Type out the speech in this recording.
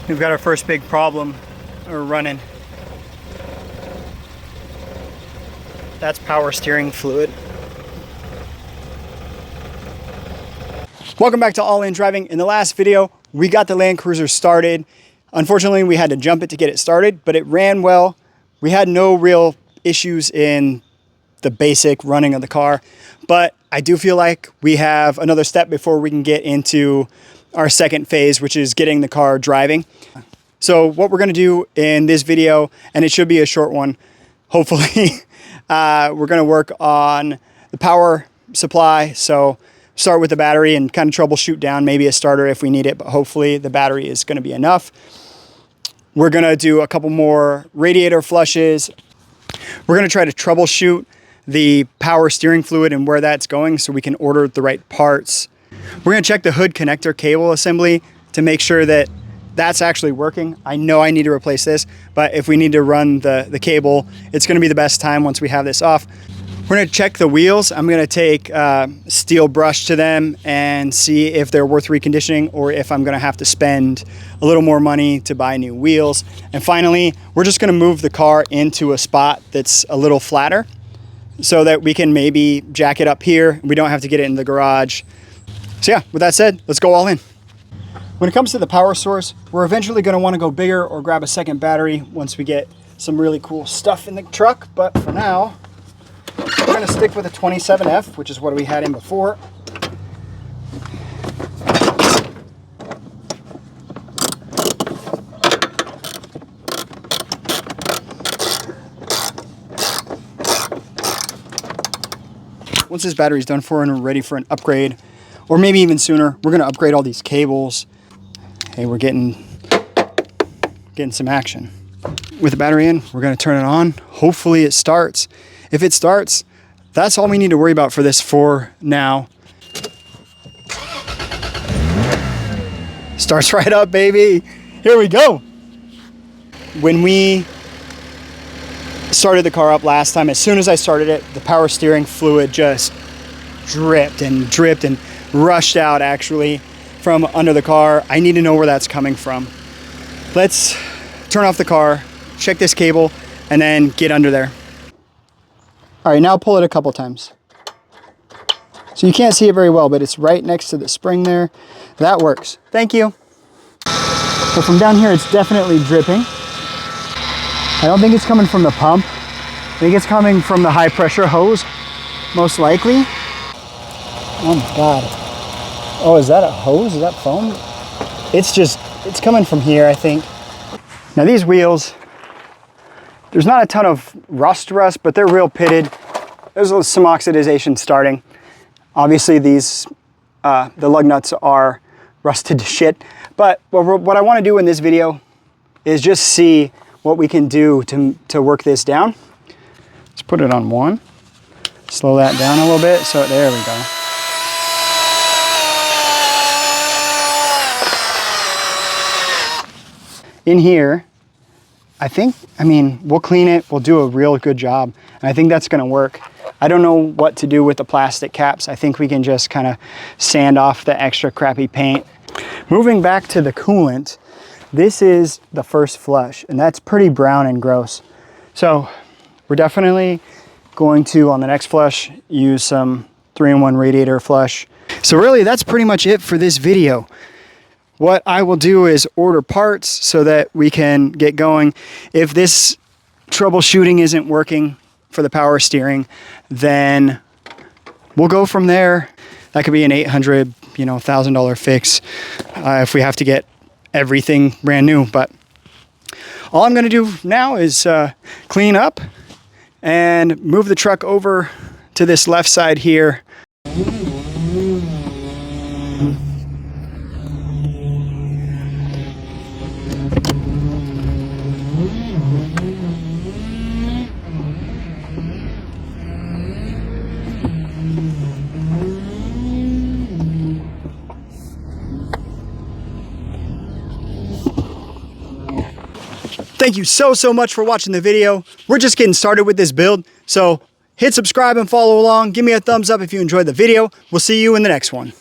We've got our first big problem we're running. That's power steering fluid. Welcome back to All In Driving. In the last video, we got the Land Cruiser started. Unfortunately, we had to jump it to get it started, but it ran well. We had no real issues in the basic running of the car, but I do feel like we have another step before we can get into our second phase, which is getting the car driving. So what we're gonna do in this video, and it should be a short one, hopefully, we're gonna work on the power supply. So start with the battery and kind of troubleshoot down maybe a starter if we need it, but hopefully the battery is gonna be enough. We're gonna do a couple more radiator flushes. We're gonna try to troubleshoot the power steering fluid and where that's going so we can order the right parts. We're gonna check the hood connector cable assembly to make sure that that's actually working. I know I need to replace this, but if we need to run the cable, it's gonna be the best time once we have this off. We're gonna check the wheels. I'm gonna take steel brush to them and see if they're worth reconditioning or if I'm gonna have to spend a little more money to buy new wheels. And finally, we're just gonna move the car into a spot that's a little flatter so that we can maybe jack it up here. We don't have to get it in the garage. So yeah, with that said, let's go all in. When it comes to the power source, we're eventually gonna wanna go bigger or grab a second battery once we get some really cool stuff in the truck. But for now, we're gonna stick with a 27F, which is what we had in before. Once this battery's done for and we're ready for an upgrade, or maybe even sooner, we're gonna upgrade all these cables. Hey, we're getting some action. With the battery in, we're gonna turn it on. Hopefully it starts. If it starts, that's all we need to worry about for this for now. Starts right up, baby. Here we go. When we started the car up last time, as soon as I started it, the power steering fluid just dripped and rushed out actually from under the car. I need to know where that's coming from. Let's turn off the car, check this cable, and then get under there. All right, now pull it a couple times. So you can't see it very well, but it's right next to the spring there. That works. Thank you. So from down here, it's definitely dripping. I don't think it's coming from the pump. I think it's coming from the high pressure hose, most likely. Oh my God. Oh, is that a hose? Is that foam? It's coming from here, I think. Now these wheels, there's not a ton of rust, but they're real pitted. There's some oxidization starting. Obviously these, the lug nuts are rusted to shit. But what I wanna do in this video is just see what we can do to work this down. Let's put it on one. Slow that down a little bit. So there we go. In here, we'll clean it, we'll do a real good job, and I think that's gonna work. I don't know what to do with the plastic caps. I think we can just kind of sand off the extra crappy paint. Moving back to the coolant, this is the first flush, and that's pretty brown and gross. So we're definitely going to, on the next flush, use some 3-in-1 radiator flush. So really, that's pretty much it for this video. What I will do is order parts so that we can get going. If this troubleshooting isn't working for the power steering, then we'll go from there. That could be an $800, $1,000 fix if we have to get everything brand new. But all I'm gonna do now is clean up and move the truck over to this left side here. Thank you so much for watching the video. We're just getting started with this build, so hit subscribe and follow along. Give me a thumbs up if you enjoyed the video. We'll see you in the next one.